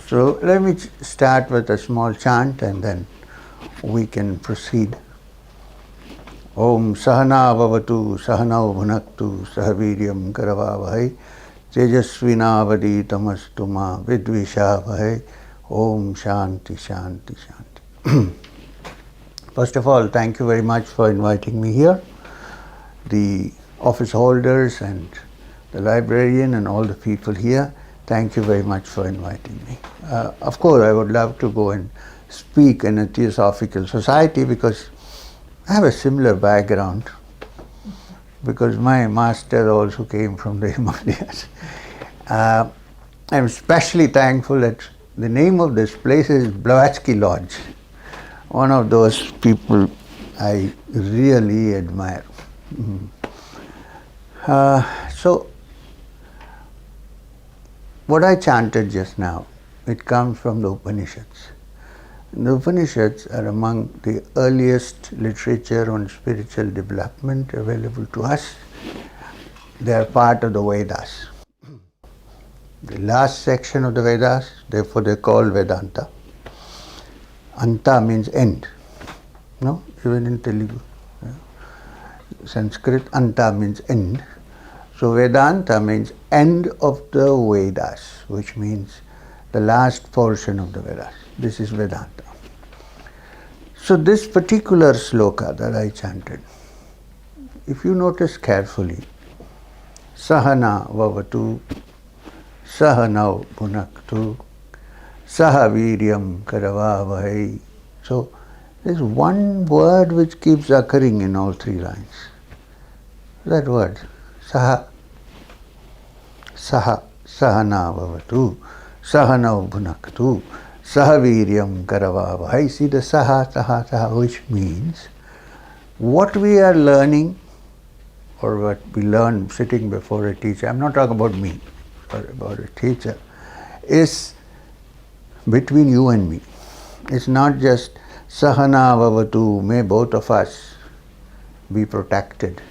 So let me start with a small chant and then we can proceed. Om Sahana Vavathu, Sahanau, bhunaktu, Sahaveeryam, Karavavahai, Tejasvi Naavadhiitam-Astu, Maa Vidvishavahai. Om Shanti, Shanti, Shanti. First of all, thank you very much for inviting me here. The office holders and the librarian and all the people here, thank you very much for inviting me. Of course, I would love to go and speak in a Theosophical Society because I have a similar background, because my master also came from the Himalayas. I'm especially thankful that the name of this place is Blavatsky Lodge. One of those people I really admire. So, what I chanted just now, it comes from the Upanishads. The Upanishads are among the earliest literature on spiritual development available to us. They are part of the Vedas. The last section of the Vedas, therefore they are called Vedanta. Anta means end. No? Even in Telugu. Sanskrit, Anta means end. So Vedanta means end of the Vedas, which means the last portion of the Vedas. This is Vedanta. So this particular sloka that I chanted, if you notice carefully, Sahana Vavathu, Sahanau, bhunaktu, Sahaveeryam, Karavavahai. So there's one word which keeps occurring in all three lines. That word, Saha. Saha, Sahana Vavathu, Sahanau, bhunaktu, Sahaveeryam, Karavavahai. See the Saha, Saha, Saha, which means what we are learning or what we learn sitting before a teacher, I'm not talking about me, but about a teacher, is between you and me. It's not just Sahana Vavathu, may both of us be protected.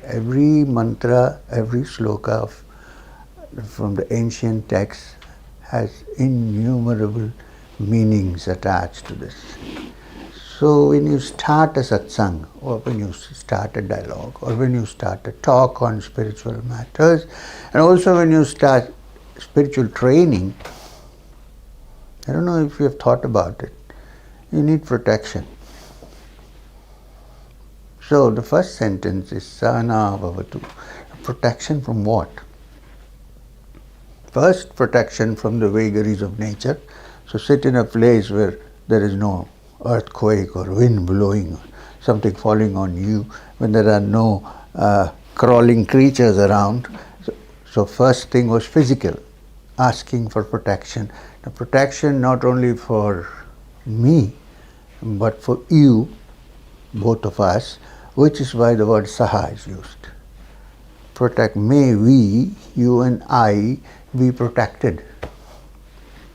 Every mantra, every sloka from the ancient texts has innumerable meanings attached to this. So when you start a satsang, or when you start a dialogue, or when you start a talk on spiritual matters, and also when you start spiritual training, I don't know if you have thought about it, you need protection. So the first sentence is Sahana Vavathu. Protection from what? First, protection from the vagaries of nature. So sit in a place where there is no earthquake or wind blowing or something falling on you, when there are no crawling creatures around. So first thing was physical, asking for protection. The protection not only for me, but for you, both of us, which is why the word Saha is used. Protect, may we, you and I, be protected.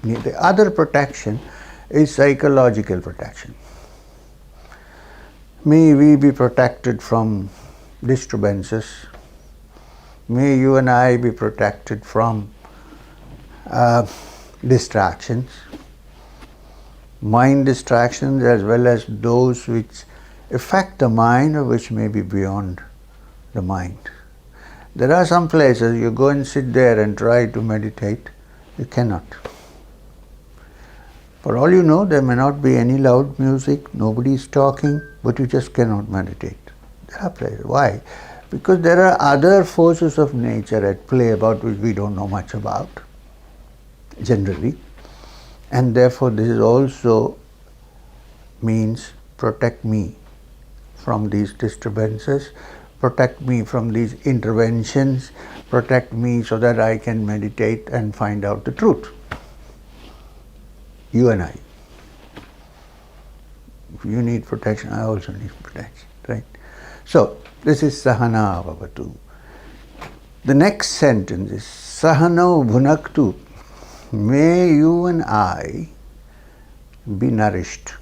The other protection is psychological protection. May we be protected from disturbances. May you and I be protected from distractions, mind distractions as well as those which affect the mind or which may be beyond the mind. There are some places you go and sit there and try to meditate, you cannot. For all you know, there may not be any loud music, nobody is talking, but you just cannot meditate. There are places. Why? Because there are other forces of nature at play about which we don't know much about, generally. And therefore this is also means protect me from these disturbances, protect me from these interventions, protect me so that I can meditate and find out the truth. You and I. If you need protection, I also need protection, right? So, this is Sahana Vavathu. The next sentence is Sahanau, bhunaktu. May you and I be nourished.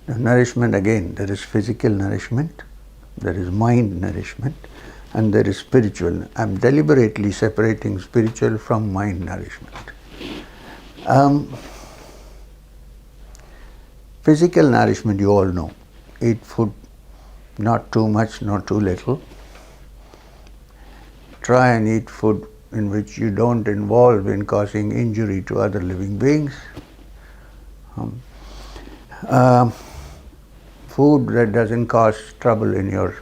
Now, nourishment again, there is physical nourishment, there is mind nourishment, and there is spiritual. I'm deliberately separating spiritual from mind nourishment. Physical nourishment, you all know. Eat food, not too much, not too little. Try and eat food in which you don't involve in causing injury to other living beings. Food that doesn't cause trouble in your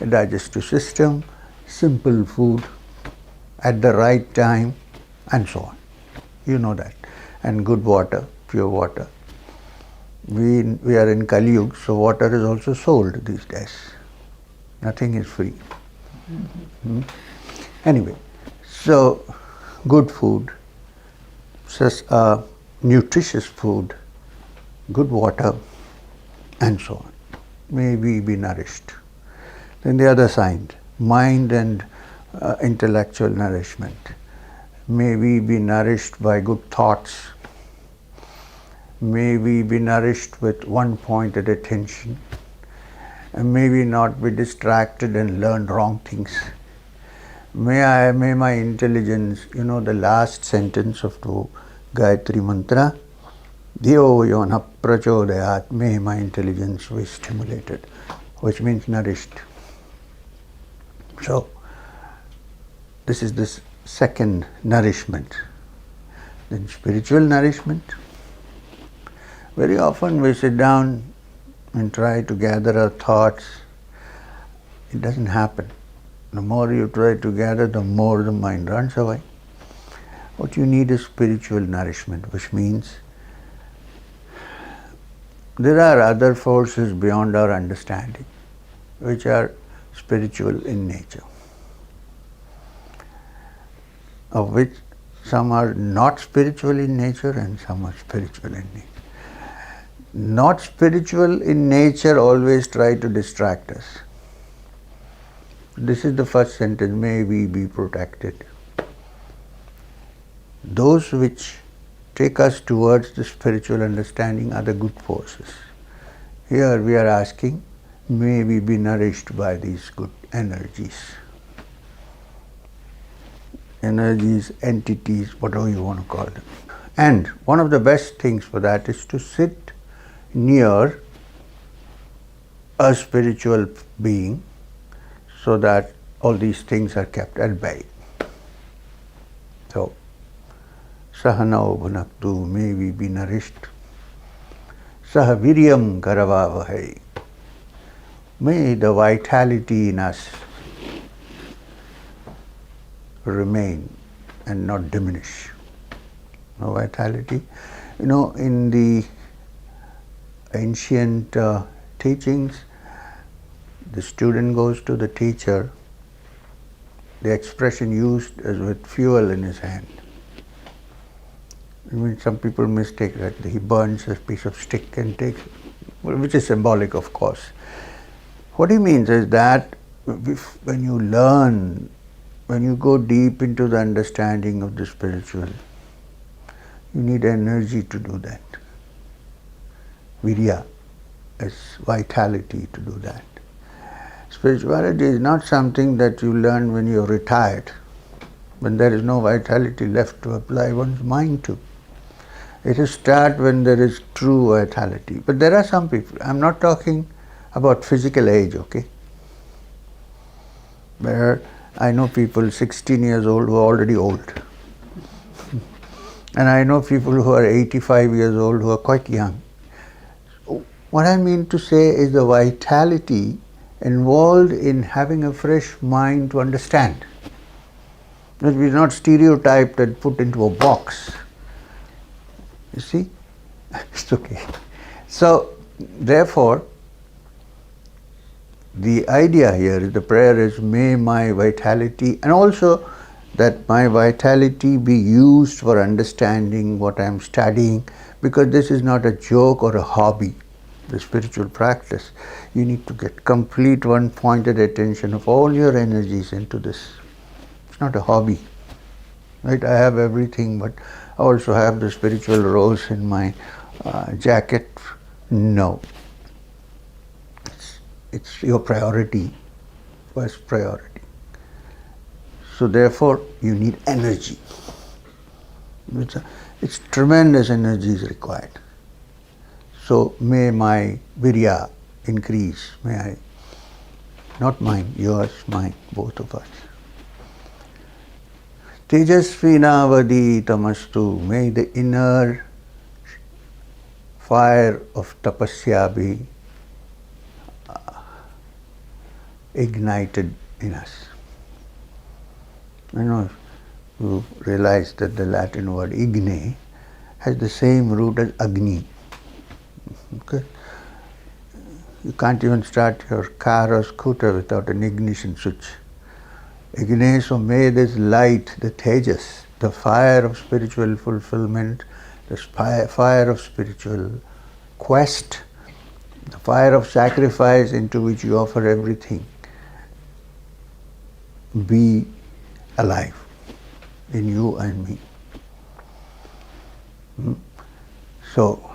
digestive system, simple food at the right time, and so on. You know that. And good water, pure water. We are in Kali Yuga, so water is also sold these days. Nothing is free. Anyway, so good food, nutritious food, good water, and so on. May we be nourished. Then the other side, mind and intellectual nourishment. May we be nourished by good thoughts. May we be nourished with one-pointed attention. And may we not be distracted and learn wrong things. May my intelligence, the last sentence of the Gayatri Mantra, Dhiyo yona prachodayat, may my intelligence be stimulated, which means nourished. So, this is this second nourishment. Then spiritual nourishment. Very often we sit down and try to gather our thoughts. It doesn't happen. The more you try to gather, the more the mind runs away. What you need is spiritual nourishment, which means there are other forces beyond our understanding, which are spiritual in nature, of which some are not spiritual in nature and some are spiritual in nature. Not spiritual in nature always try to distract us. This is the first sentence, may we be protected. Those which take us towards the spiritual understanding are the good forces. Here we are asking, may we be nourished by these good energies. Energies, entities, whatever you want to call them. And one of the best things for that is to sit near a spiritual being so that all these things are kept at bay. So, Sahanau, bhunaktu, may we be nourished. Sahaveeryam, Karavavahai, may the vitality in us remain and not diminish. No vitality. In the ancient teachings, the student goes to the teacher, the expression used is with fuel in his hand. Some people mistake that he burns a piece of stick and takes, which is symbolic, of course. What he means is that when you learn, when you go deep into the understanding of the spiritual, you need energy to do that. Virya is vitality to do that. Spirituality is not something that you learn when you're retired, when there is no vitality left to apply one's mind to. It is start when there is true vitality. But there are some people, I'm not talking about physical age, okay? Where I know people 16 years old who are already old. And I know people who are 85 years old who are quite young. What I mean to say is the vitality involved in having a fresh mind to understand. That we are not stereotyped and put into a box. You see? It's okay. So, therefore, the idea here is, the prayer is, may my vitality, and also that my vitality be used for understanding what I am studying, because this is not a joke or a hobby, the spiritual practice. You need to get complete one-pointed attention of all your energies into this. It's not a hobby. Right? I have everything, but I also have the spiritual rose in my jacket. No. It's your priority, first priority. So therefore, you need energy. It's tremendous energy is required. So may my virya increase. May I, not mine, yours, mine, both of us. Tejasvi Naavadhiitam-Astu. May the inner fire of tapasya be ignited in us. I know you realize that the Latin word igne has the same root as agni. Okay? You can't even start your car or scooter without an ignition switch. Igne, so may this light, the tejas, the fire of spiritual fulfillment, the fire of spiritual quest, the fire of sacrifice into which you offer everything, be alive in you and me. So,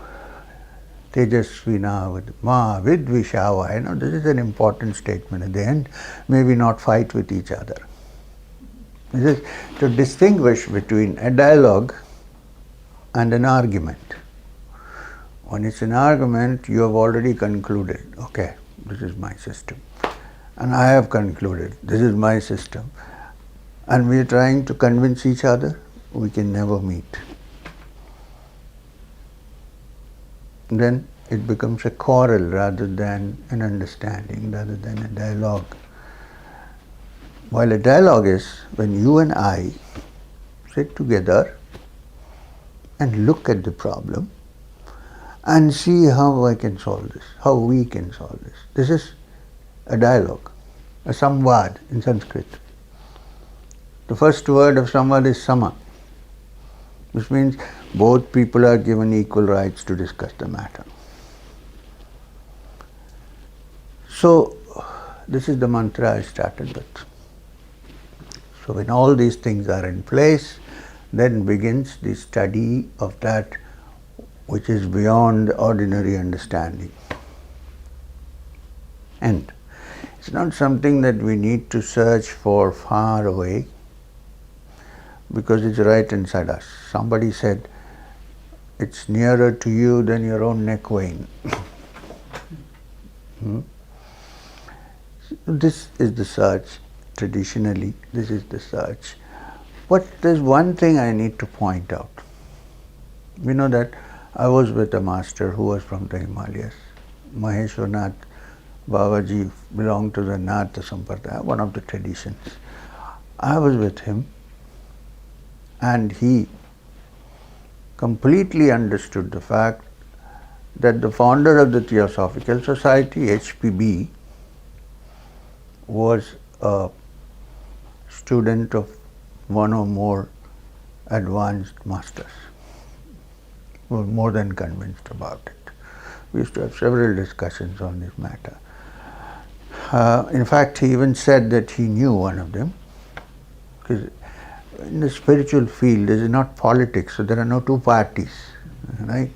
Tejasvi Naavadhiitam-Astu, Maa Vidvishavahai. Now, this is an important statement at the end. May we not fight with each other. This is to distinguish between a dialogue and an argument. When it's an argument, you have already concluded, okay, this is my system. And I have concluded, this is my system. And we are trying to convince each other, we can never meet. Then it becomes a quarrel rather than an understanding, rather than a dialogue. While a dialogue is when you and I sit together and look at the problem and see how I can solve this, how we can solve this. This is a dialogue, a samvad in Sanskrit. The first word of samvad is sama, which means both people are given equal rights to discuss the matter. So, this is the mantra I started with. So when all these things are in place, then begins the study of that which is beyond ordinary understanding. And it's not something that we need to search for far away, because it's right inside us. Somebody said, it's nearer to you than your own neck vein. This is the search. Traditionally, this is the search. But there's one thing I need to point out. We know that I was with a master who was from the Himalayas. Maheshwarnath Babaji belonged to the Natha Sampradaya, one of the traditions. I was with him and he completely understood the fact that the founder of the Theosophical Society, HPB, was a student of one or more advanced masters. We were more than convinced about it. We used to have several discussions on this matter. In fact, he even said that he knew one of them, because in the spiritual field, this is not politics, so there are no two parties, right?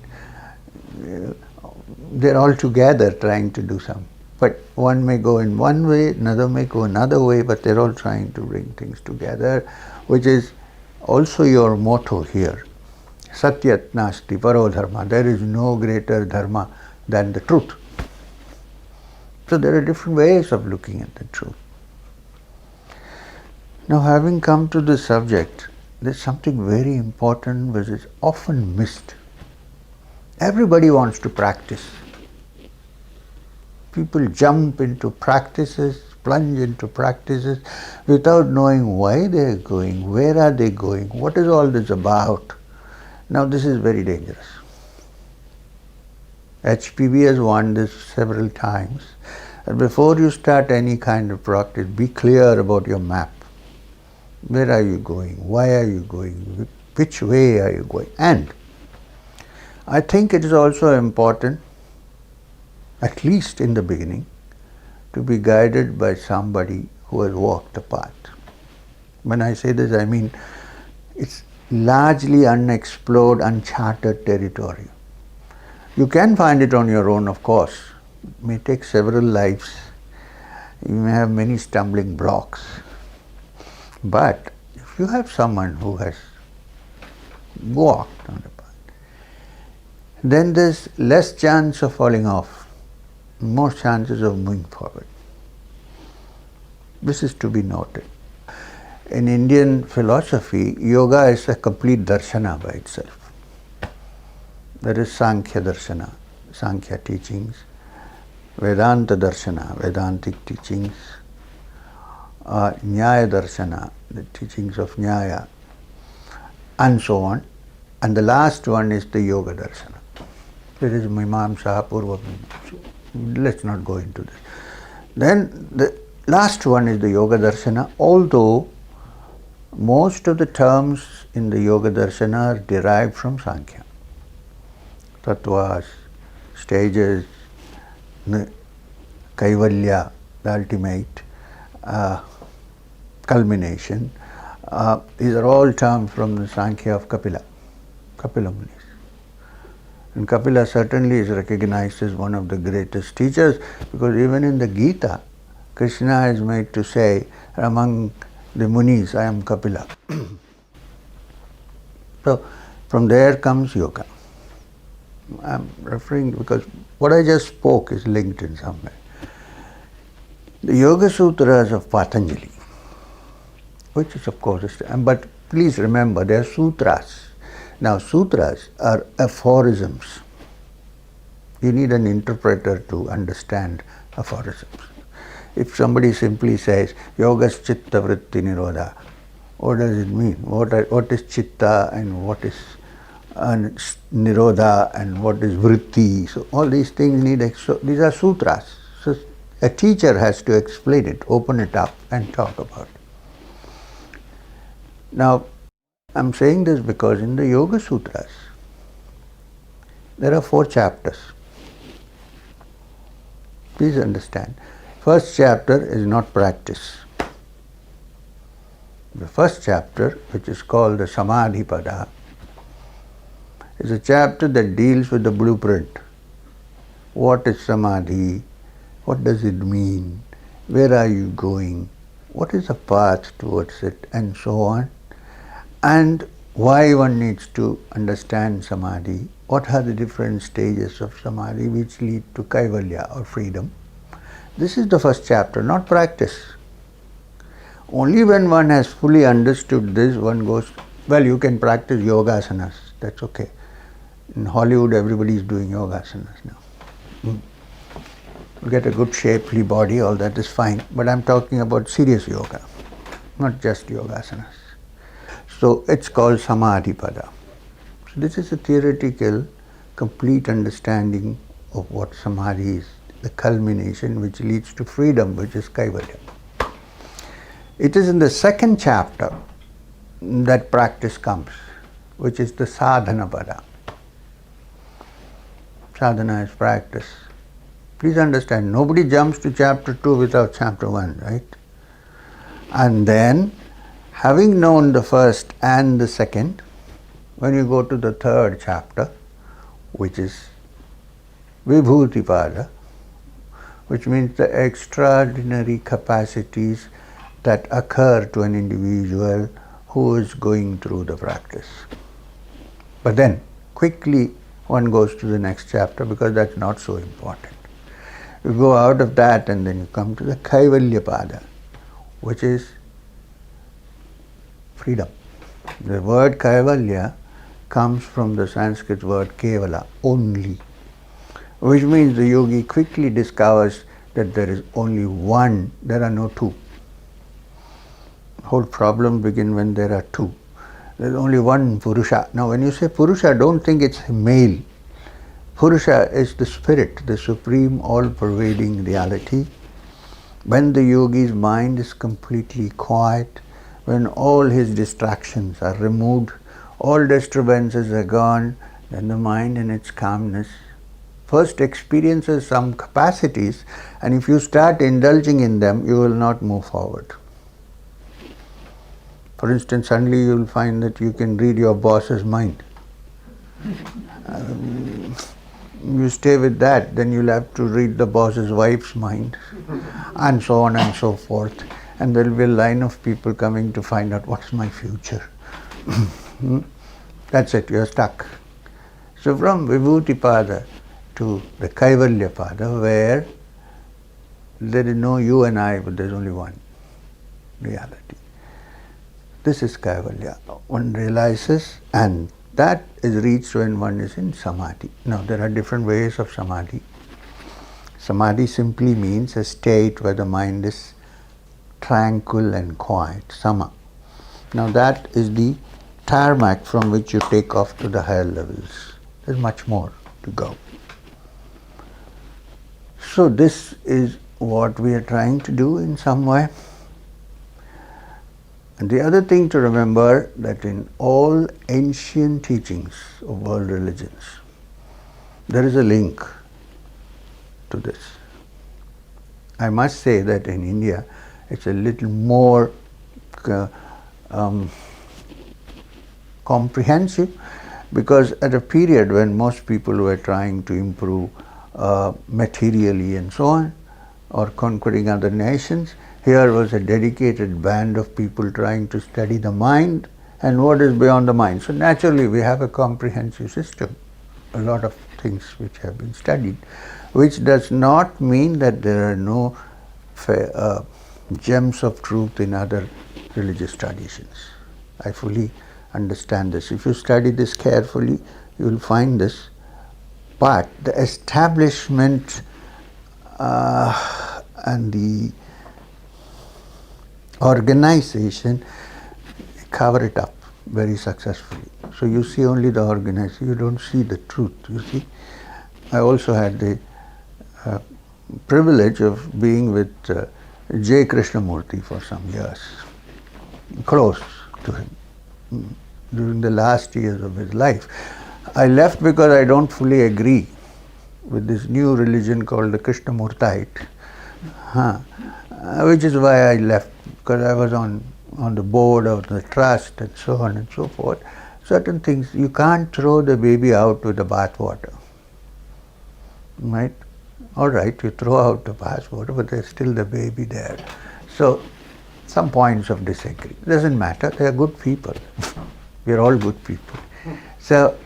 They're all together trying to do something. But one may go in one way, another may go another way, but they're all trying to bring things together, which is also your motto here. Satyan, nasti, paro, dharmah. There is no greater dharma than the truth. So there are different ways of looking at the truth. Now, having come to this subject, there's something very important which is often missed. Everybody wants to practice. People jump into practices, plunge into practices without knowing why they are going, where are they going, what is all this about. Now this is very dangerous. HPB has warned this several times. And before you start any kind of practice, be clear about your map. Where are you going? Why are you going? Which way are you going? And I think it is also important, at least in the beginning, to be guided by somebody who has walked the path. When I say this, I mean it's largely unexplored, uncharted territory. You can find it on your own, of course. It may take several lives. You may have many stumbling blocks. But if you have someone who has walked on the path, then there's less chance of falling off, more chances of moving forward. This is to be noted. In Indian philosophy, yoga is a complete darshana by itself. There is Sankhya Darshana, Sankhya teachings, Vedanta Darshana, Vedantic teachings, Nyaya Darshana, the teachings of Nyaya, and so on. And the last one is the Yoga Darshana. There is Mimamsa, Purva Mimamsa. Let's not go into this. Then the last one is the Yoga Darshana, although most of the terms in the Yoga Darshana are derived from Sankhya. Tattvas, stages, Kaivalya, the ultimate culmination. These are all terms from the Sankhya of Kapila Munis. And Kapila certainly is recognized as one of the greatest teachers, because even in the Gita, Krishna is made to say, among the Munis, I am Kapila. So, from there comes yoga. I'm referring, because what I just spoke is linked in some way. The Yoga Sutras of Patanjali, which is of course, but please remember, they are sutras. Now, sutras are aphorisms. You need an interpreter to understand aphorisms. If somebody simply says, Yogas Chitta Vritti Nirodha, what does it mean? What is Chitta and what is Nirodha and what is Vritti? So all these things these are sutras. So a teacher has to explain it, open it up and talk about it. Now, I'm saying this because in the Yoga Sutras, there are 4 chapters. Please understand. First chapter is not practice. The first chapter, which is called the Samadhi Pada, is a chapter that deals with the blueprint. What is Samadhi? What does it mean? Where are you going? What is the path towards it? And so on. And why one needs to understand Samadhi. What are the different stages of Samadhi which lead to Kaivalya or freedom? This is the first chapter, not practice. Only when one has fully understood this, one goes, well, you can practice yogasanas, that's okay. In Hollywood, everybody is doing yogasanas now. You get a good shapely body, all that is fine, but I'm talking about serious yoga, not just yogasanas. So it's called Samadhi Pada. So this is a theoretical, complete understanding of what Samadhi is, the culmination which leads to freedom, which is Kaivalya. It is in the second chapter that practice comes, which is the Sadhana Pada. Sadhana is practice. Please understand, nobody jumps to chapter 2 without chapter 1, right? And then, having known the first and the second, when you go to the third chapter, which is Vibhuti Pada, which means the extraordinary capacities that occur to an individual who is going through the practice. But then, quickly one goes to the next chapter because that's not so important. You go out of that and then you come to the Kaivalya Pada, which is freedom. The word Kaivalya comes from the Sanskrit word Kevala, only, which means the yogi quickly discovers that there is only one, there are no two. Whole problem begin when there are two. There is only one Purusha. Now when you say Purusha, don't think it's male. Purusha is the spirit, the supreme all-pervading reality. When the yogi's mind is completely quiet, when all his distractions are removed, all disturbances are gone, then the mind in its calmness first experiences some capacities, and if you start indulging in them, you will not move forward. For instance, suddenly you will find that you can read your boss's mind. You stay with that, then you'll have to read the boss's wife's mind, and so on and so forth. and there will be a line of people coming to find out what's my future. That's it, you're stuck. So from Vibhuti Pada to the Kaivalya Pada, where there is no you and I, but there's only one reality. This is Kaivalya. One realizes, and that is reached when one is in Samadhi. Now there are different ways of Samadhi. Samadhi simply means a state where the mind is tranquil and quiet, sama. Now that is the tarmac from which you take off to the higher levels. There's much more to go. So this is what we are trying to do in some way. And the other thing to remember, that in all ancient teachings of world religions, there is a link to this. I must say that in India, it's a little more comprehensive, because at a period when most people were trying to improve materially and so on, or conquering other nations, here was a dedicated band of people trying to study the mind and what is beyond the mind. So naturally we have a comprehensive system, a lot of things which have been studied, which does not mean that there are no gems of truth in other religious traditions. I fully understand this. If you study this carefully, you will find this. But the establishment and the organization cover it up very successfully. So you see only the organization, you don't see the truth, you see. I also had the privilege of being with J. Krishnamurti for some years, close to him, during the last years of his life. I left because I don't fully agree with this new religion called the Krishnamurtite, which is why I left, because I was on the board of the trust and so on and so forth. Certain things, you can't throw the baby out with the bathwater, right? All right, you throw out the bathwater, but there's still the baby there. So, some points of disagree. Doesn't matter, they are good people. We are all good people. So,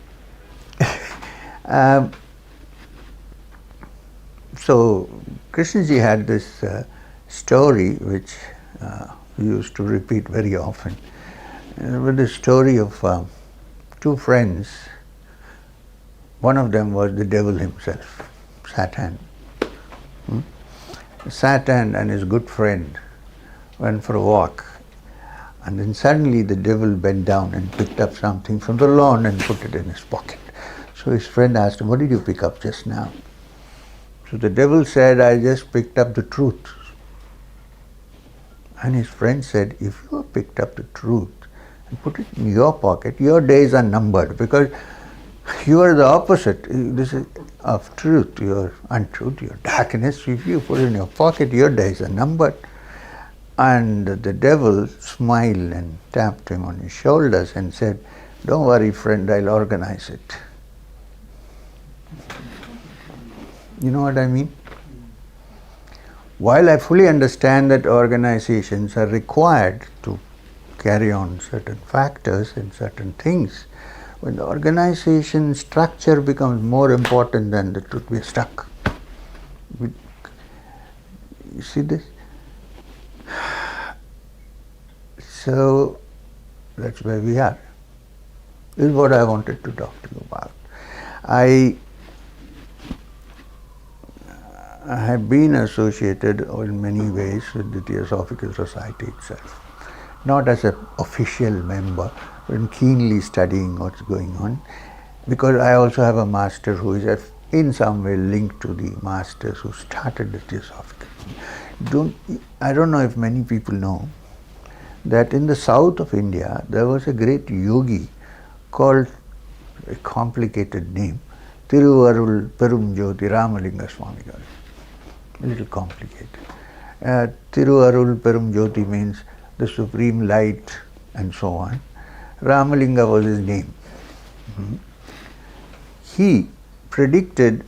so Krishnaji had this story which he used to repeat very often. With the story of two friends. One of them was the devil himself, Satan. Satan and his good friend went for a walk, and then suddenly the devil bent down and picked up something from the lawn and put it in his pocket. So his friend asked him, "What did you pick up just now?" So the devil said, "I just picked up the truth." And his friend said, "If you have picked up the truth and put it in your pocket, your days are numbered, because you are the opposite. This is of truth, your untruth, your darkness. If you put it in your pocket, your days are numbered." And the devil smiled and tapped him on his shoulders and said, "Don't worry, friend, I'll organize it." You know what I mean? While I fully understand that organizations are required to carry on certain factors and certain things, when the organization structure becomes more important than the truth, we are stuck. You see this? So that's where we are. This is what I wanted to talk to you about. I have been associated in many ways with the Theosophical Society itself. Not as an official member, but keenly studying what's going on, because I also have a master who is in some way linked to the masters who started the Theosophical. I don't know if many people know that in the south of India there was a great yogi called, a complicated name, Thiruvarul Perum Jyoti Ramalinga Swamigal. A little complicated. Thiruvarul Perum Jyoti means the supreme light and so on. Ramalinga was his name. He predicted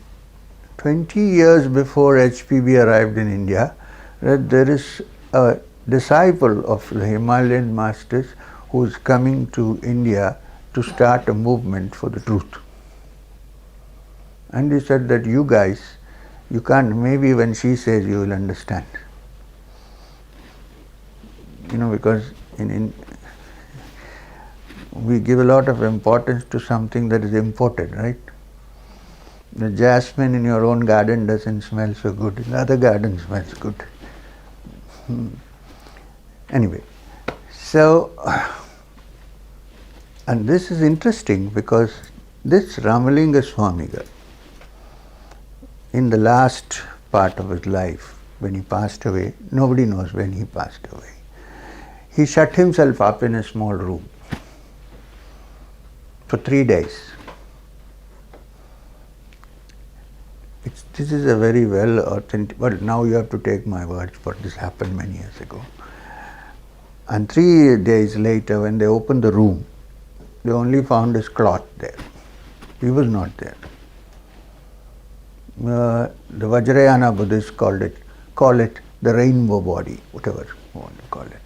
20 years before HPB arrived in India that there is a disciple of the Himalayan masters who is coming to India to start a movement for the truth. And he said that you guys, you can't, maybe when she says you will understand. Because we give a lot of importance to something that is imported, right? The jasmine in your own garden doesn't smell so good. In other garden smells good. Anyway, so, and this is interesting because this Ramalinga Swamiga, in the last part of his life, when he passed away, nobody knows when he passed away, he shut himself up in a small room for 3 days. This is a very well authentic, well, now you have to take my words, but this happened many years ago. And 3 days later, when they opened the room, they only found his cloth there. He was not there. The Vajrayana Buddhists call it the rainbow body, whatever you want to call it.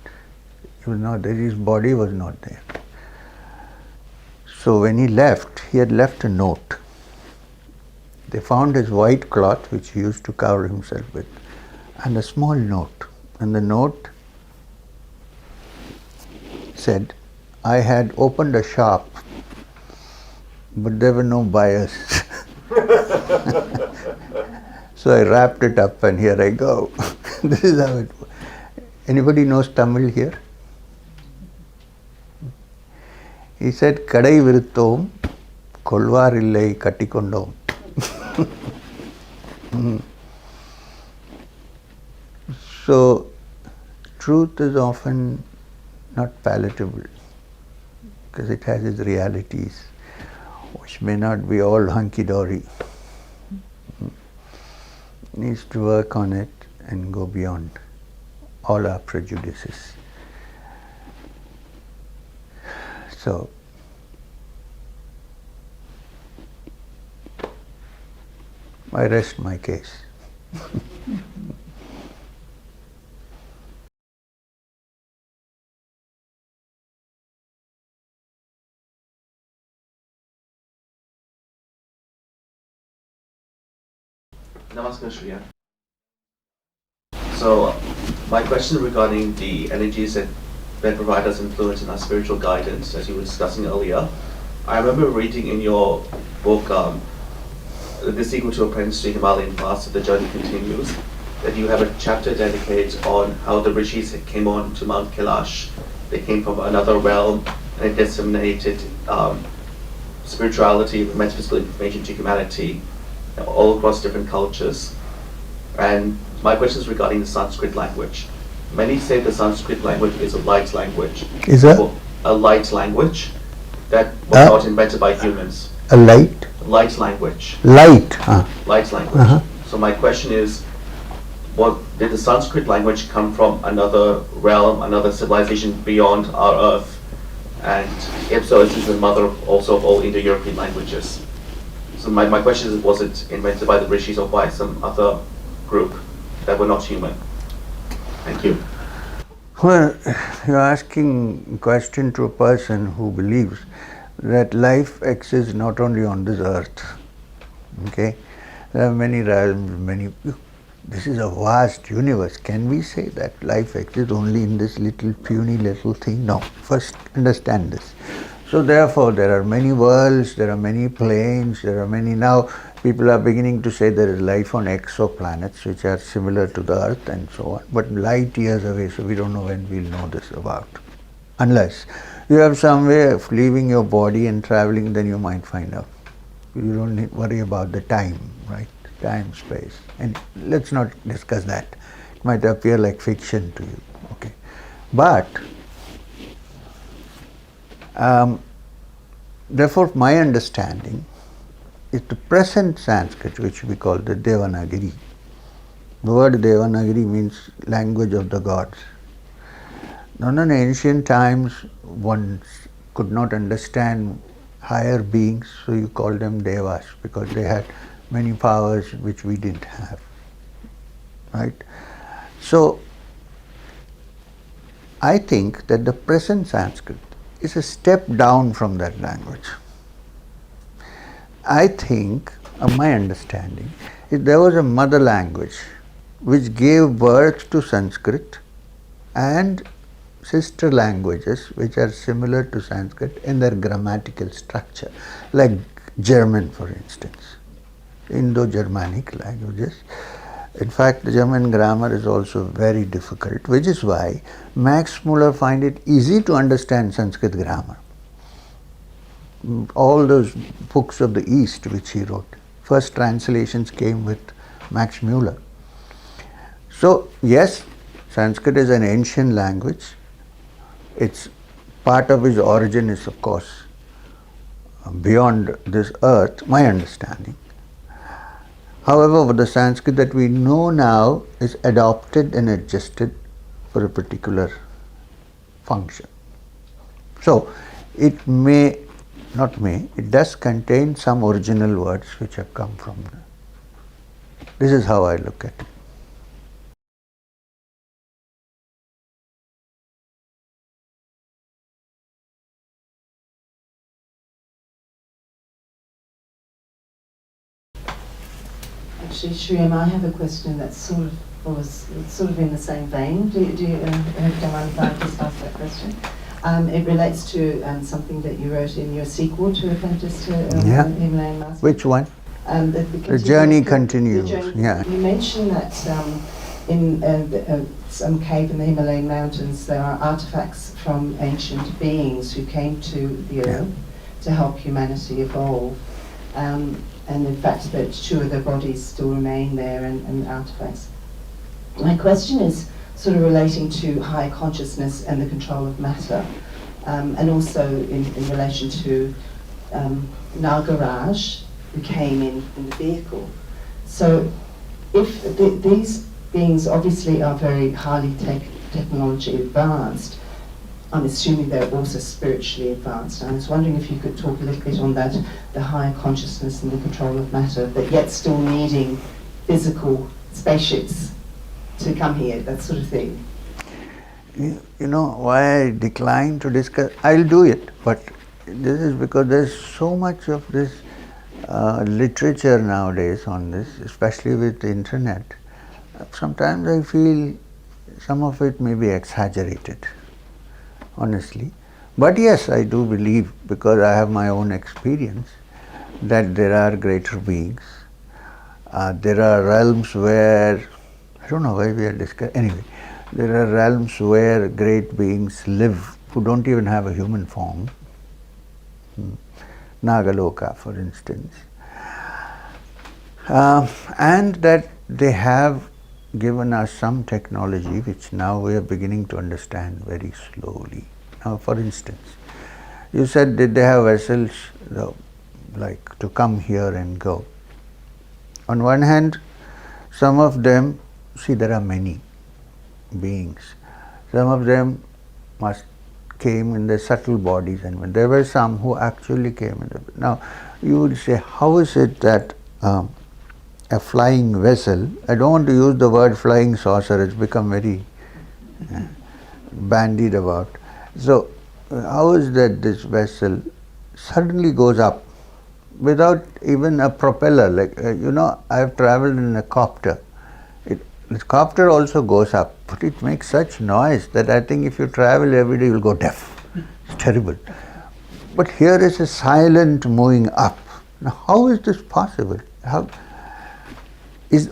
He was not there, his body was not there. So when he left, he had left a note. They found his white cloth, which he used to cover himself with, and a small note. And the note said, I had opened a shop, but there were no buyers. So I wrapped it up and here I go. This is how it works. Anybody knows Tamil here? He said, Kadai viruttom, kolvar illai kattikondom. So, truth is often not palatable because it has its realities which may not be all hunky-dory. Needs to work on it and go beyond all our prejudices. So, I rest my case. Namaskar, Shriya. So, my question regarding the energies that provide us influence in our spiritual guidance, as you were discussing earlier. I remember reading in your book, The Sequel to Apprentice to Himalayan Path, The Journey Continues, that you have a chapter dedicated on how the rishis came on to Mount Kailash. They came from another realm and they disseminated spirituality, metaphysical information to humanity all across different cultures. And my question is regarding the Sanskrit language. Many say the Sanskrit language is a light language. Is that? A light language that was not invented by humans. A light? Light language. Light. Light language. So my question is, what did the Sanskrit language come from another realm, another civilization beyond our earth? And if so, is this the mother also of all Indo-European languages? So my question is, was it invented by the rishis or by some other group that were not human? Thank you. Well, you're asking a question to a person who believes that life exists not only on this earth. Okay? There are many realms, this is a vast universe. Can we say that life exists only in this little puny little thing? No. First understand this. So therefore there are many worlds, there are many planes, there are many, now people are beginning to say there is life on exoplanets which are similar to the earth and so on, but light years away, so we don't know when we'll know this about. Unless you have some way of leaving your body and traveling, then you might find out. You don't need worry about the time, right? Time, space. And let's not discuss that. It might appear like fiction to you. Okay. But therefore my understanding is the present Sanskrit, which we call the Devanagari. The word Devanagari means language of the gods. Now in ancient times one could not understand higher beings, so you call them Devas because they had many powers which we didn't have. Right? So I think that the present Sanskrit is a step down from that language. I think, my understanding, is there was a mother language which gave birth to Sanskrit and sister languages which are similar to Sanskrit in their grammatical structure, like German, for instance, Indo-Germanic languages. In fact, the German grammar is also very difficult, which is why Max Muller find it easy to understand Sanskrit grammar. All those books of the East which he wrote, first translations came with Max Muller. So, yes, Sanskrit is an ancient language. It's part of its origin is, of course, beyond this earth, my understanding. However, the Sanskrit that we know now is adopted and adjusted for a particular function. So, it may, not may, it does contain some original words which have come from there. This is how I look at it. Actually, Shriyam, I have a question that's sort of in the same vein. Do you don't mind if I just ask that question? It relates to something that you wrote in your sequel to Apprentice to Himalayan Master. Which one? The journey continues. Yeah. You mentioned that in some cave in the Himalayan mountains there are artifacts from ancient beings who came to the earth to help humanity evolve. And in fact that two of their bodies still remain there and artifacts. My question is sort of relating to higher consciousness and the control of matter, and also in relation to Nagaraj, who came in the vehicle. So if these beings obviously are very highly technology advanced, I'm assuming they're also spiritually advanced. I was wondering if you could talk a little bit on that, the higher consciousness and the control of matter, but yet still needing physical spaceships to come here, that sort of thing. You know why I decline to discuss? I'll do it, but this is because there's so much of this literature nowadays on this, especially with the internet. Sometimes I feel some of it may be exaggerated, honestly. But yes, I do believe, because I have my own experience, that there are greater beings. There are realms where, I don't know why we are discussing, anyway, there are realms where great beings live who don't even have a human form. Nagaloka, for instance. And that they have given us some technology which now we are beginning to understand very slowly. Now, for instance, you said that they have vessels like to come here and go. On one hand, some of them, see, there are many beings. Some of them came in their subtle bodies, and there were some who actually came in the. Now, you would say, how is it that a flying vessel, I don't want to use the word flying saucer, it's become very bandied about. So, how is that this vessel suddenly goes up without even a propeller? Like, I have traveled in a copter. The copter also goes up, but it makes such noise that I think if you travel every day, you'll go deaf. It's terrible. But here is a silent moving up. Now, how is this possible?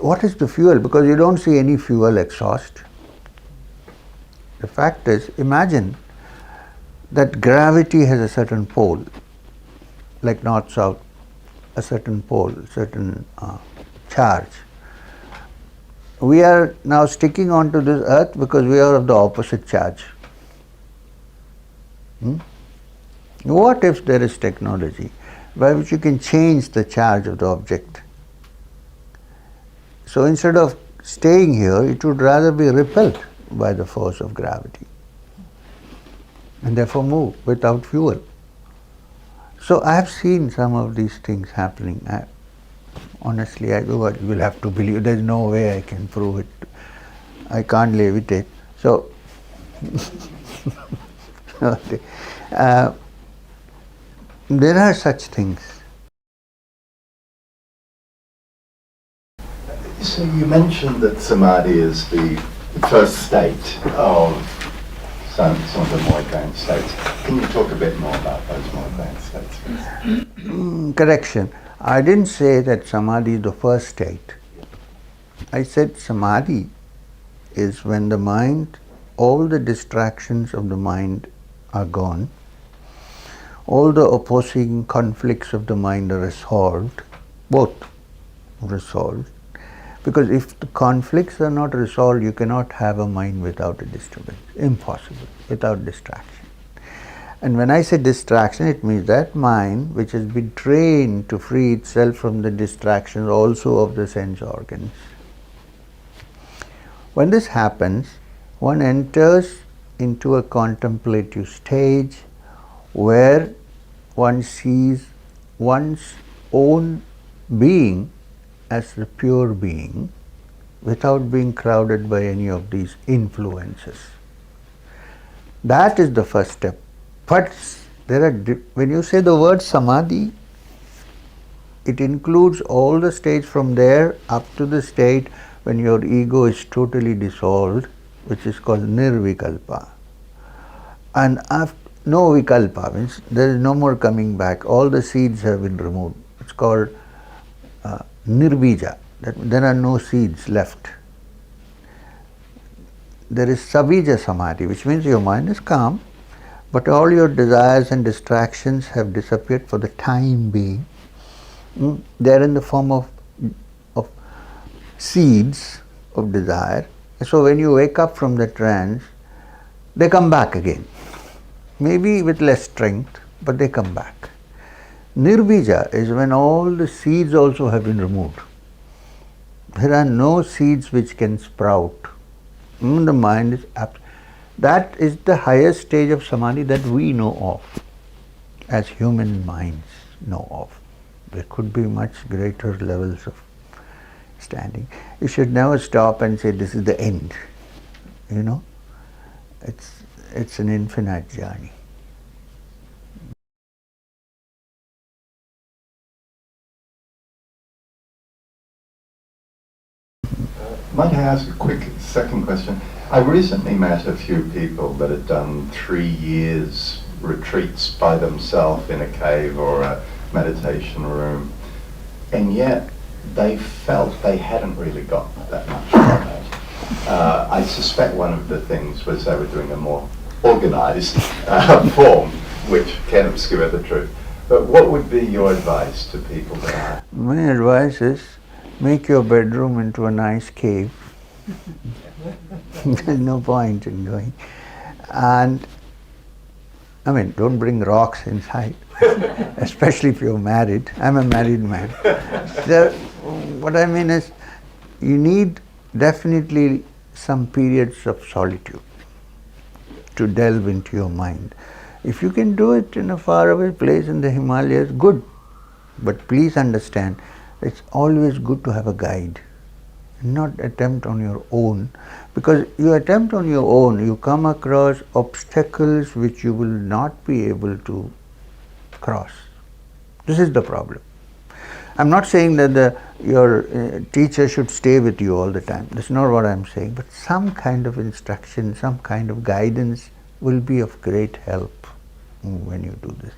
What is the fuel? Because you don't see any fuel exhaust. The fact is, imagine that gravity has a certain pole, like north-south, a certain pole, certain charge. We are now sticking onto this earth because we are of the opposite charge. What if there is technology by which you can change the charge of the object? So instead of staying here, it would rather be repelled by the force of gravity and therefore move without fuel. So I have seen some of these things happening. Honestly, you will have to believe. There is no way I can prove it. I can't levitate. So Okay. There are such things. So you mentioned that Samadhi is the first state of some of the more advanced states. Can you talk a bit more about those more advanced states, please? Correction. I didn't say that Samadhi is the first state. I said Samadhi is when the mind, all the distractions of the mind are gone, all the opposing conflicts of the mind are resolved, both resolved. Because if the conflicts are not resolved, you cannot have a mind without a disturbance. Impossible, without distraction. And when I say distraction, it means that mind which has been trained to free itself from the distractions also of the sense organs. When this happens, one enters into a contemplative stage where one sees one's own being as the pure being without being crowded by any of these influences. That is the first step. But when you say the word Samadhi, it includes all the states from there up to the state when your ego is totally dissolved, which is called Nirvikalpa. And no Vikalpa, means there is no more coming back. All the seeds have been removed. It's called Nirbija. There are no seeds left. There is Sabija Samadhi, which means your mind is calm, but all your desires and distractions have disappeared for the time being. They are in the form of seeds of desire. So when you wake up from the trance, they come back again. Maybe with less strength, but they come back. Nirbija is when all the seeds also have been removed. There are no seeds which can sprout. The mind is apt. That is the highest stage of Samadhi that we know of, as human minds know of. There could be much greater levels of standing. You should never stop and say this is the end. You know, it's an infinite journey. Might I ask a quick second question? I recently met a few people that had done 3 years retreats by themselves in a cave or a meditation room, and yet they felt they hadn't really got that much from it. I suspect one of the things was they were doing a more organized form, which can obscure the truth. But what would be your advice to people that are? My advice is, make your bedroom into a nice cave. There's no point in going. And I mean, don't bring rocks inside, especially if you're married. I'm a married man. So, what I mean is, you need definitely some periods of solitude to delve into your mind. If you can do it in a faraway place in the Himalayas, good. But please understand, it's always good to have a guide, not attempt on your own. Because you attempt on your own, you come across obstacles which you will not be able to cross. This is the problem. I'm not saying that your teacher should stay with you all the time. That's not what I'm saying. But some kind of instruction, some kind of guidance will be of great help when you do this.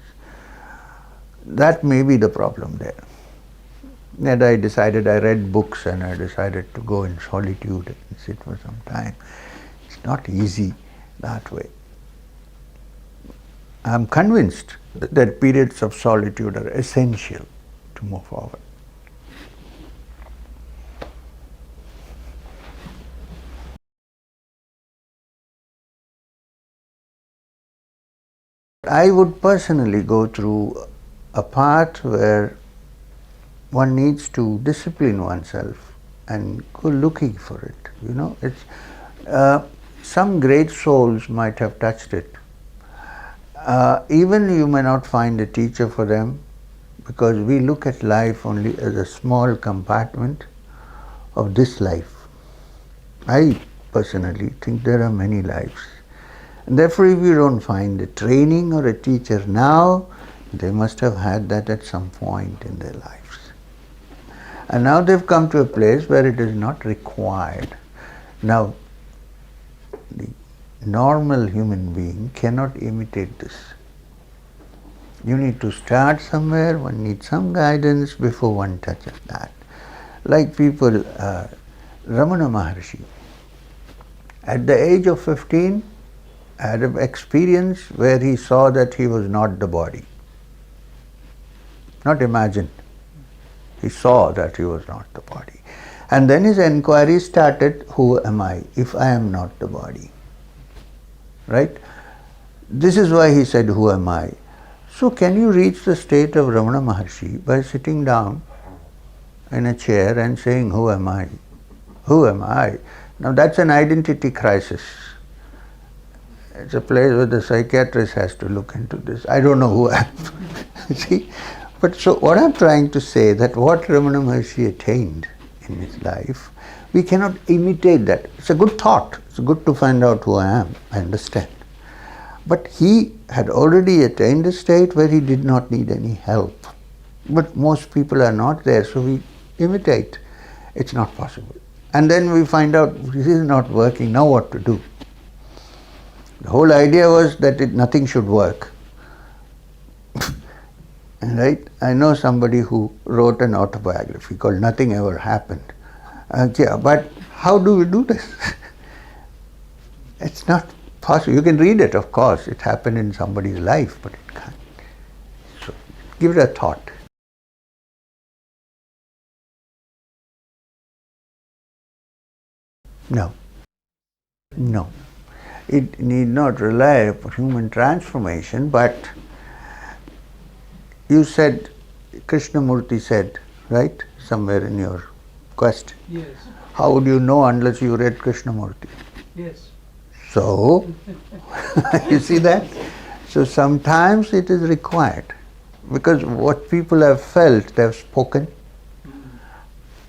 That may be the problem there. And I decided, I read books and I decided to go in solitude and sit for some time. It's not easy that way. I'm convinced that periods of solitude are essential to move forward. I would personally go through a path where one needs to discipline oneself and go looking for it. You know, it's some great souls might have touched it. Even you may not find a teacher for them, because we look at life only as a small compartment of this life. I personally think there are many lives, And therefore, if you don't find a training or a teacher now, they must have had that at some point in their lives. And now they've come to a place where it is not required. Now, the normal human being cannot imitate this. You need to start somewhere, one needs some guidance before one touches that. Like people, Ramana Maharshi, at the age of 15, had an experience where he saw that he was not the body. Not imagined. He saw that he was not the body. And then his inquiry started, who am I if I am not the body? Right? This is why he said, who am I? So can you reach the state of Ramana Maharshi by sitting down in a chair and saying, who am I? Who am I? Now that's an identity crisis. It's a place where the psychiatrist has to look into this. I don't know who I am. See? But so what I'm trying to say, that what Ramana Maharshi attained in his life, we cannot imitate that. It's a good thought. It's good to find out who I am. I understand. But he had already attained a state where he did not need any help. But most people are not there, so we imitate. It's not possible. And then we find out this is not working, now what to do? The whole idea was that nothing should work. Right? I know somebody who wrote an autobiography called Nothing Ever Happened. Yeah, but how do we do this? It's not possible. You can read it, of course. It happened in somebody's life, but it can't. So give it a thought. No. No. It need not rely upon human transformation, but you said, Krishnamurti said, right, somewhere in your quest. Yes. How would you know unless you read Krishnamurti? Yes. So, you see that? So sometimes it is required, because what people have felt, they have spoken.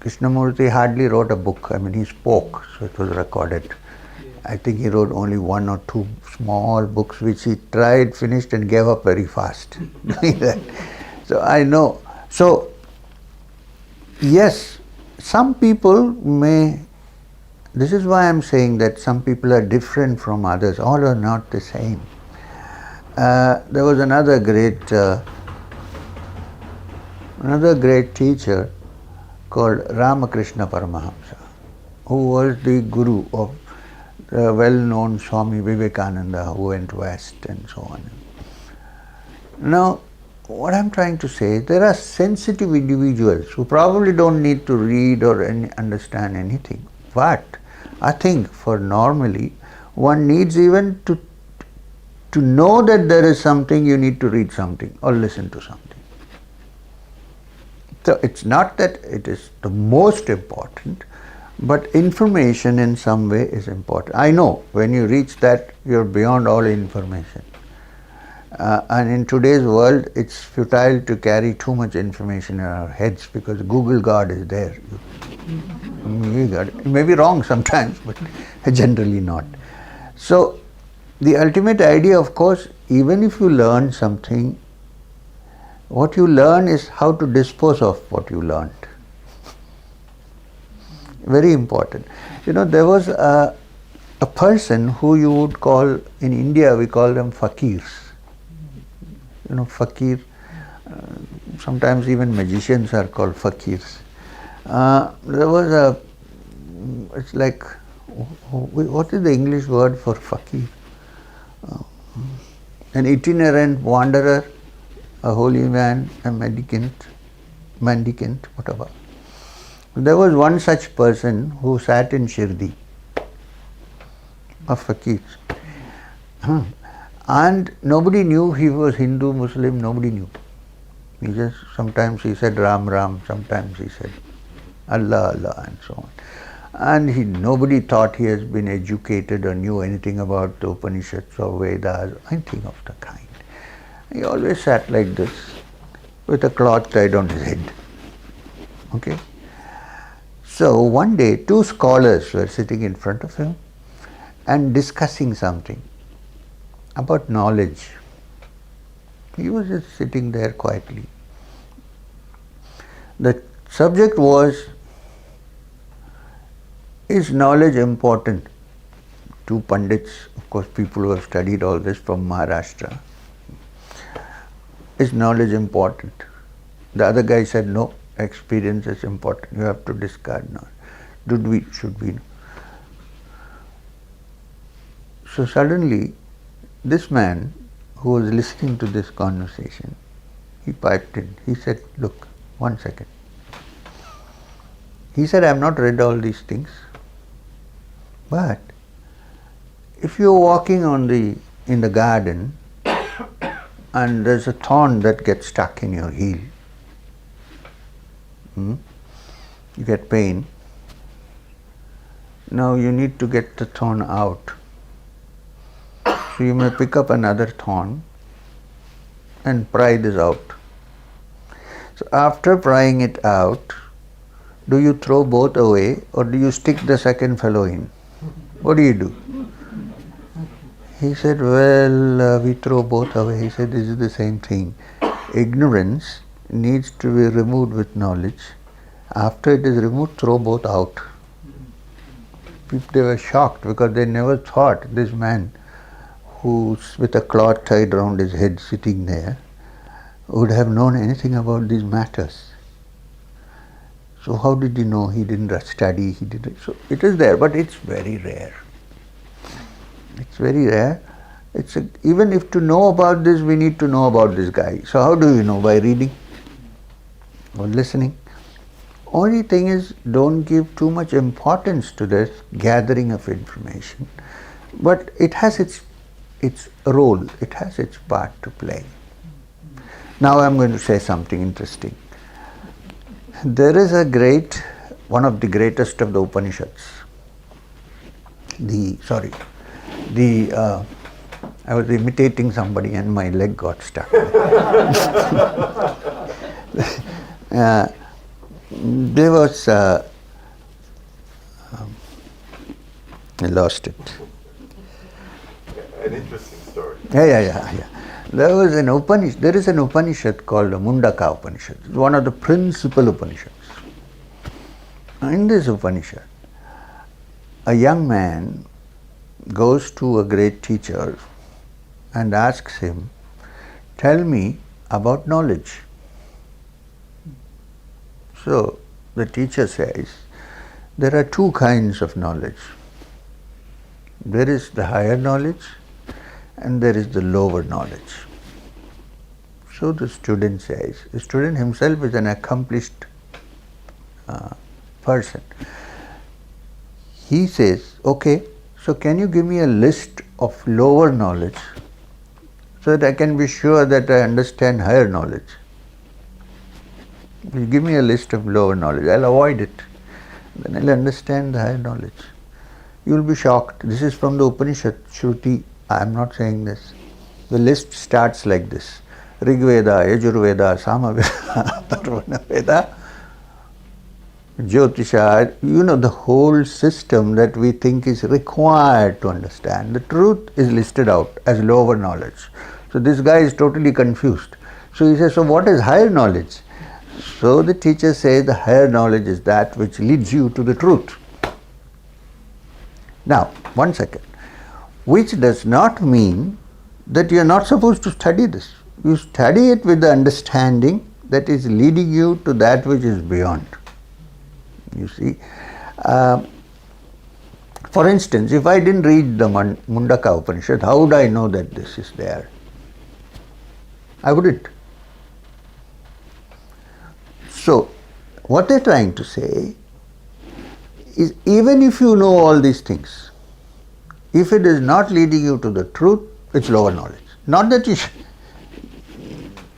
Krishnamurti hardly wrote a book. I mean, he spoke, so it was recorded. I think he wrote only 1 or 2 small books which he tried, finished and gave up very fast doing that. So I know. So yes, some people may, this is why I'm saying that some people are different from others, all are not the same. There was another great teacher called Ramakrishna Paramahamsa, who was the guru of well-known Swami Vivekananda, who went west and so on. Now, what I'm trying to say, there are sensitive individuals who probably don't need to read or understand anything. But I think for normally, one needs even to know that there is something, you need to read something or listen to something. So it's not that it is the most important, but information in some way is important. I know when you reach that, you're beyond all information. And in today's world, it's futile to carry too much information in our heads because Google God is there. It may be wrong sometimes, but generally not. So the ultimate idea, of course, even if you learn something, what you learn is how to dispose of what you learned. Very important. You know, there was a person who you would call, in India we call them fakirs. You know, fakir, sometimes even magicians are called fakirs. There was it's like, what is the English word for fakir? An itinerant wanderer, a holy man, a mendicant, whatever. There was one such person who sat in Shirdi, a fakir. And nobody knew he was Hindu, Muslim, nobody knew. Sometimes he said Ram, Ram, sometimes he said Allah, Allah, and so on. And nobody thought he has been educated or knew anything about the Upanishads or Vedas, anything of the kind. He always sat like this, with a cloth tied on his head. Okay? So one day, 2 scholars were sitting in front of him and discussing something. about knowledge. He was just sitting there quietly. The subject was, is knowledge important? Two Pandits, of course people who have studied all this from Maharashtra. Is knowledge important? The other guy said, no, experience is important. You have to discard knowledge. Should we? So suddenly, this man who was listening to this conversation, he piped in. He said, look, 1 second. He said, I have not read all these things, but if you are walking in the garden and there's a thorn that gets stuck in your heel, you get pain. Now you need to get the thorn out. So you may pick up another thorn and pry this out. So after prying it out, do you throw both away or do you stick the second fellow in? What do you do? He said, well, we throw both away. He said, this is the same thing. Ignorance needs to be removed with knowledge. After it is removed, throw both out. People, they were shocked because they never thought this man who's with a cloth tied around his head sitting there would have known anything about these matters. So how did he know? He didn't study, he didn't. So it is there, but it's very rare. It's very rare. Even if to know about this, we need to know about this guy. So how do you know? By reading or listening. Only thing is, don't give too much importance to this gathering of information. But it has its role, it has its part to play. Now I'm going to say something interesting. There is one of the greatest of the Upanishads. I was imitating somebody and my leg got stuck. There was, I lost it. An interesting story. Yeah. There is an Upanishad called the Mundaka Upanishad. It's one of the principal Upanishads. In this Upanishad, a young man goes to a great teacher and asks him, tell me about knowledge. So the teacher says, there are two kinds of knowledge. There is the higher knowledge and there is the lower knowledge. So the student says, the student himself is an accomplished person. He says, okay, so can you give me a list of lower knowledge so that I can be sure that I understand higher knowledge? You give me a list of lower knowledge, I'll avoid it. Then I'll understand the higher knowledge. You will be shocked. This is from the Upanishad, Shruti. I am not saying this. The list starts like this. Rigveda, Yajurveda, Samaveda, Atharvana Veda, Jyotisha, the whole system that we think is required to understand. The truth is listed out as lower knowledge. So this guy is totally confused. So he says, so what is higher knowledge? So the teacher says the higher knowledge is that which leads you to the truth. Now, 1 second. Which does not mean that you are not supposed to study this. You study it with the understanding that is leading you to that which is beyond. You see, for instance, if I didn't read the Mundaka Upanishad, how would I know that this is there? I wouldn't. So, what they're trying to say is, even if you know all these things, if it is not leading you to the truth, it's lower knowledge. Not that you should.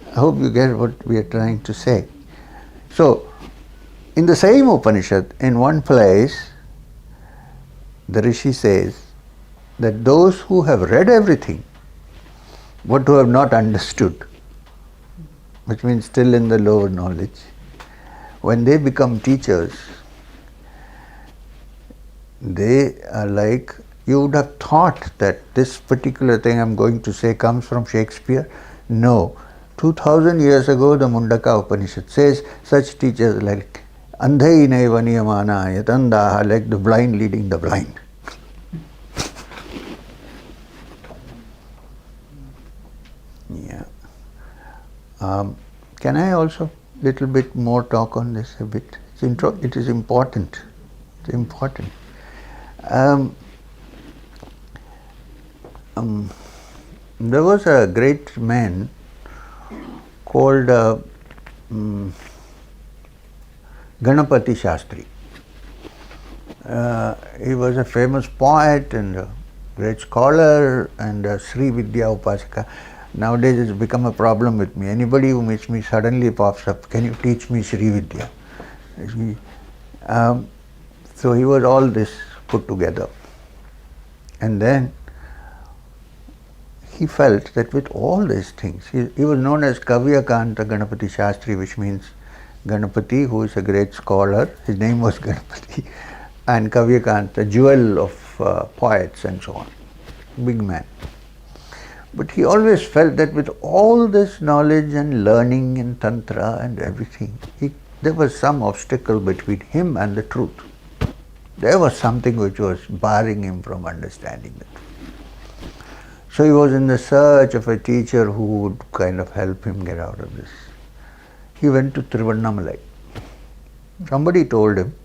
I hope you get what we are trying to say. So, in the same Upanishad, in one place, the Rishi says that those who have read everything, but who have not understood, which means still in the lower knowledge, when they become teachers, they are like You would have thought that this particular thing I'm going to say comes from Shakespeare. No. 2000 years ago, the Mundaka Upanishad says such teachers like Andhai naiva niyamana yatandaha, like the blind leading the blind. Yeah. Can I also little bit more talk on this a bit? It is important. It's important. There was a great man called Ganapati Shastri. He was a famous poet and a great scholar and a Sri Vidya Upasaka. Nowadays it's become a problem with me. Anybody who meets me suddenly pops up, can you teach me Sri Vidya? So he was all this put together. And then he felt that with all these things, he was known as Kavyakanta Ganapati Shastri, which means Ganapati, who is a great scholar. His name was Ganapati. And Kavyakanta, jewel of poets and so on. Big man. But he always felt that with all this knowledge and learning in Tantra and everything, there was some obstacle between him and the truth. There was something which was barring him from understanding the truth. So he was in the search of a teacher who would kind of help him get out of this. He went to Tiruvannamalai. Somebody told him,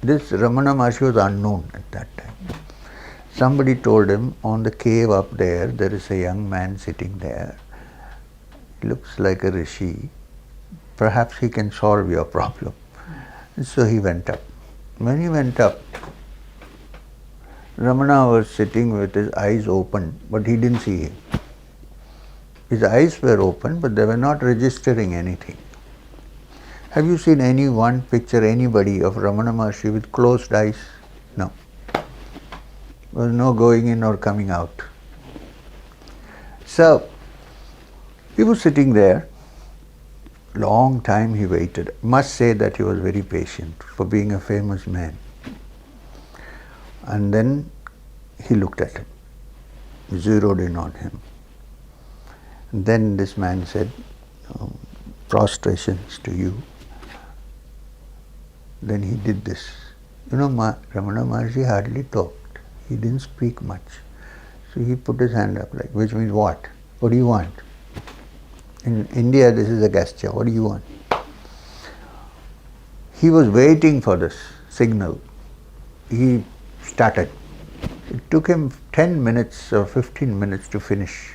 this Ramana Maharshi was unknown at that time. Somebody told him, on the cave up there is a young man sitting there. He looks like a rishi. Perhaps he can solve your problem. And so he went up. When he went up, Ramana was sitting with his eyes open, but he didn't see him. His eyes were open, but they were not registering anything. Have you seen any one picture, anybody of Ramana Maharshi with closed eyes? No. There was no going in or coming out. So, he was sitting there. Long time he waited. Must say that he was very patient for being a famous man. And then he looked at him, zeroed in on him. And then this man said, prostrations to you. Then he did this. You know, Ramana Maharshi hardly talked. He didn't speak much. So he put his hand up, like, which means what? What do you want? In India, this is a gesture. What do you want? He was waiting for this signal. He started. It took him 10 minutes or 15 minutes to finish.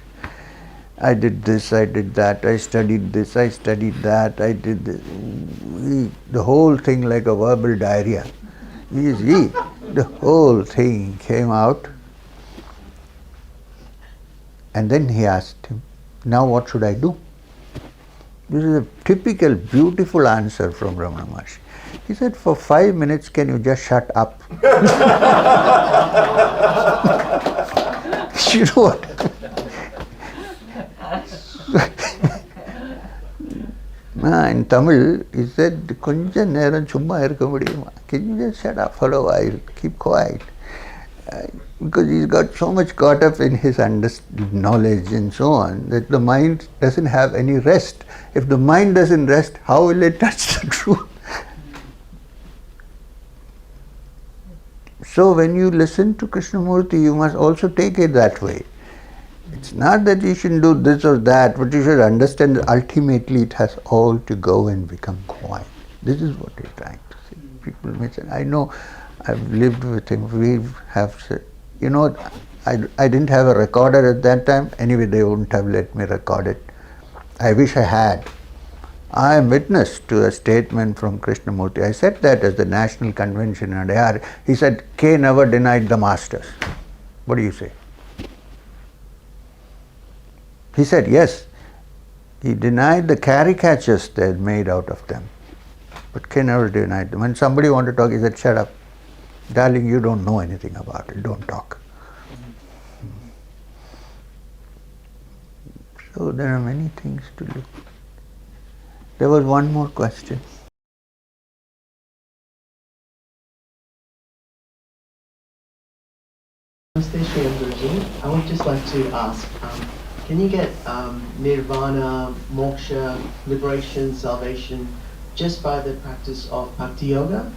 I did this, I did that, I studied this, I studied that, I did this. The whole thing like a verbal diarrhea. The whole thing came out. And then he asked him, now what should I do? This is a typical, beautiful answer from Ramana Maharshi. He said, for 5 minutes, can you just shut up? You know what? In Tamil, he said, "Konja neram chumma irukka mudiyuma." Can you just shut up for a while? Keep quiet. Because he's got so much caught up in his knowledge and so on, that the mind doesn't have any rest. If the mind doesn't rest, how will it touch the truth? So when you listen to Krishnamurti, you must also take it that way. It's not that you should do this or that, but you should understand that ultimately it has all to go and become quiet. This is what he's trying to say. People may say, I know, I've lived with him, we have said, you know, I didn't have a recorder at that time, anyway they wouldn't have let me record it. I wish I had. I am witness to a statement from Krishnamurti. I said that as the national convention in Adyar. He said, K never denied the masters. What do you say? He said, yes, he denied the caricatures they had made out of them. But K never denied them. When somebody wanted to talk, he said, shut up. Darling, you don't know anything about it. Don't talk. So there are many things to look. There was one more question. especially on Guruji, I would just like to ask, can you get Nirvana, moksha, liberation, salvation, just by the practice of Bhakti Yoga?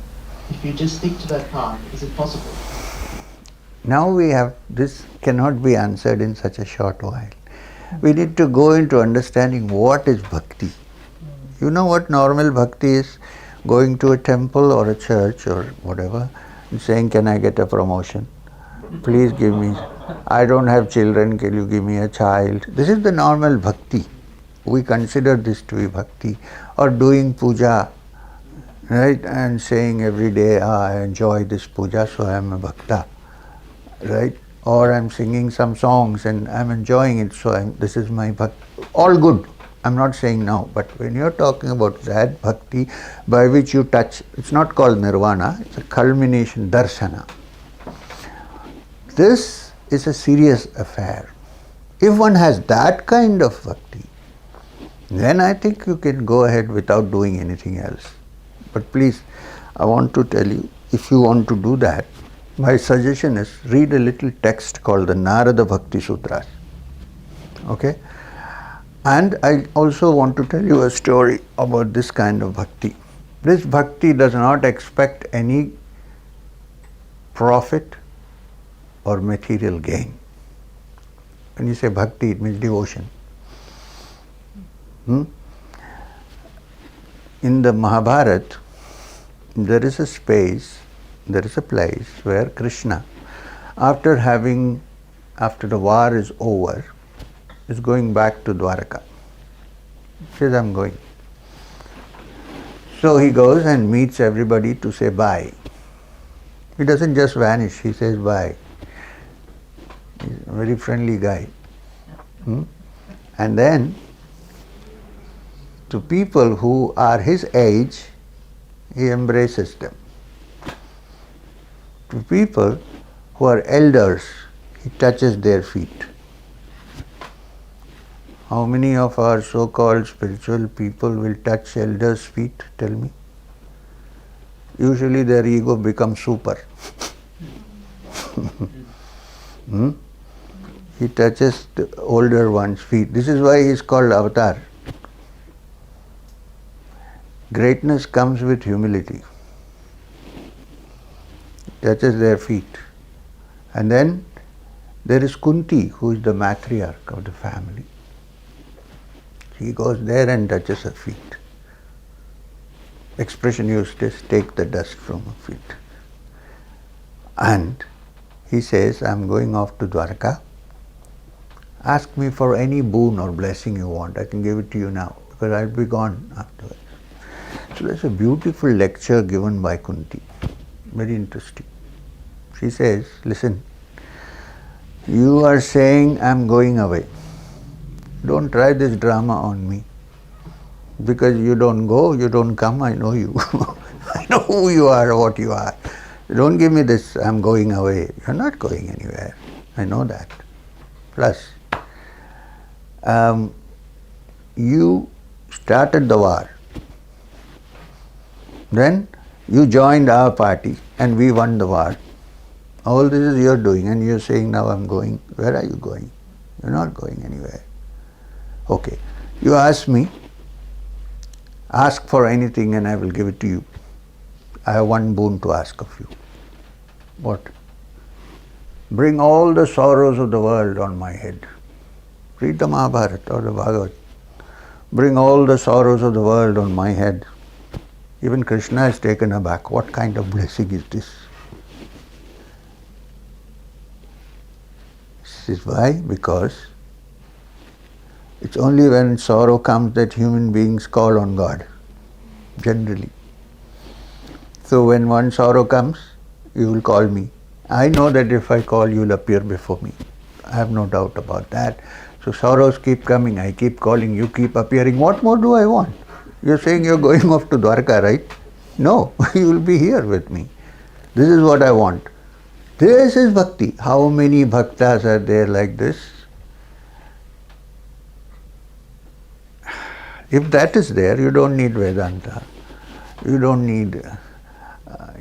If you just stick to that path, is it possible? Now we have, this cannot be answered in such a short while. We need to go into understanding what is bhakti. You know what normal bhakti is? Going to a temple or a church or whatever and saying, can I get a promotion? Please give me, I don't have children, can you give me a child? This is the normal bhakti. We consider this to be bhakti. Or doing puja, right? And saying every day, I enjoy this puja, so I am a bhakta, right? Or I'm singing some songs and I'm enjoying it, so this is my bhakti. All good. I'm not saying no, but when you're talking about that bhakti by which you touch, it's not called nirvana, it's a culmination, darshana. This is a serious affair. If one has that kind of bhakti, then I think you can go ahead without doing anything else. But please, I want to tell you, if you want to do that, my suggestion is read a little text called the Narada Bhakti Sutras. Okay? And I also want to tell you a story about this kind of bhakti. This bhakti does not expect any profit or material gain. When you say bhakti, it means devotion. In the Mahabharata, there is a space, there is a place where Krishna, after the war is over, is going back to Dwaraka. He says, I'm going. So he goes and meets everybody to say bye. He doesn't just vanish, he says bye. He's a very friendly guy. And then, to people who are his age, he embraces them. To people who are elders, he touches their feet. How many of our so-called spiritual people will touch elders' feet? Tell me. Usually their ego becomes super. He touches the older one's feet. This is why he is called avatar. Greatness comes with humility. Touches their feet. And then there is Kunti, who is the matriarch of the family. He goes there and touches her feet. Expression used is take the dust from her feet. And he says, I'm going off to Dwaraka. Ask me for any boon or blessing you want. I can give it to you now, because I'll be gone afterwards. So there's a beautiful lecture given by Kunti. Very interesting. She says, listen, you are saying I'm going away. Don't try this drama on me. Because you don't go, you don't come, I know you. I know who you are, what you are. Don't give me this, I'm going away. You're not going anywhere. I know that. Plus, you started the war. Then you joined our party and we won the war. All this is your doing and you're saying now I'm going. Where are you going? You're not going anywhere. Okay, you ask me, ask for anything and I will give it to you. I have one boon to ask of you. What? Bring all the sorrows of the world on my head. Read the Mahabharata or the Bhagavad. Bring all the sorrows of the world on my head. Even Krishna is taken aback. What kind of blessing is this? This is why? Because it's only when sorrow comes that human beings call on God, generally. So when one sorrow comes, you will call me. I know that if I call, you will appear before me. I have no doubt about that. So sorrows keep coming, I keep calling, you keep appearing. What more do I want? You're saying you're going off to Dwarka, right? No, you will be here with me. This is what I want. This is bhakti. How many bhaktas are there like this? If that is there, you don't need Vedanta. You don't need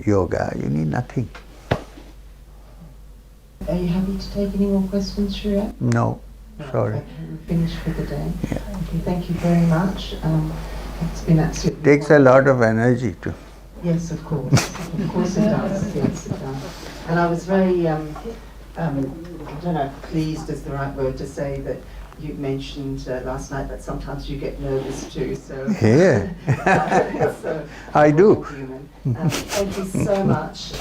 yoga. You need nothing. Are you happy to take any more questions, Shreya? No, sorry. Okay, we're finished for the day. Yeah. Okay, thank you very much. It's been absolutely Takes a lot of energy to. Yes, of course. Of course it does. Yes, it does. And I was very, I don't know, pleased is the right word to say that you mentioned last night that sometimes you get nervous too. So Yeah. so, I do. human. Thank you so much.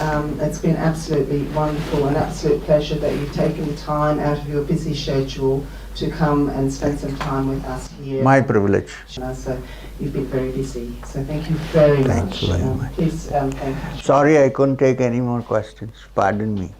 It's been absolutely wonderful, an absolute pleasure that you've taken the time out of your busy schedule to come and spend some time with us here. My privilege. So you've been very busy. So thank you very much. Thank you very much. Please, thank you. Sorry I couldn't take any more questions. Pardon me.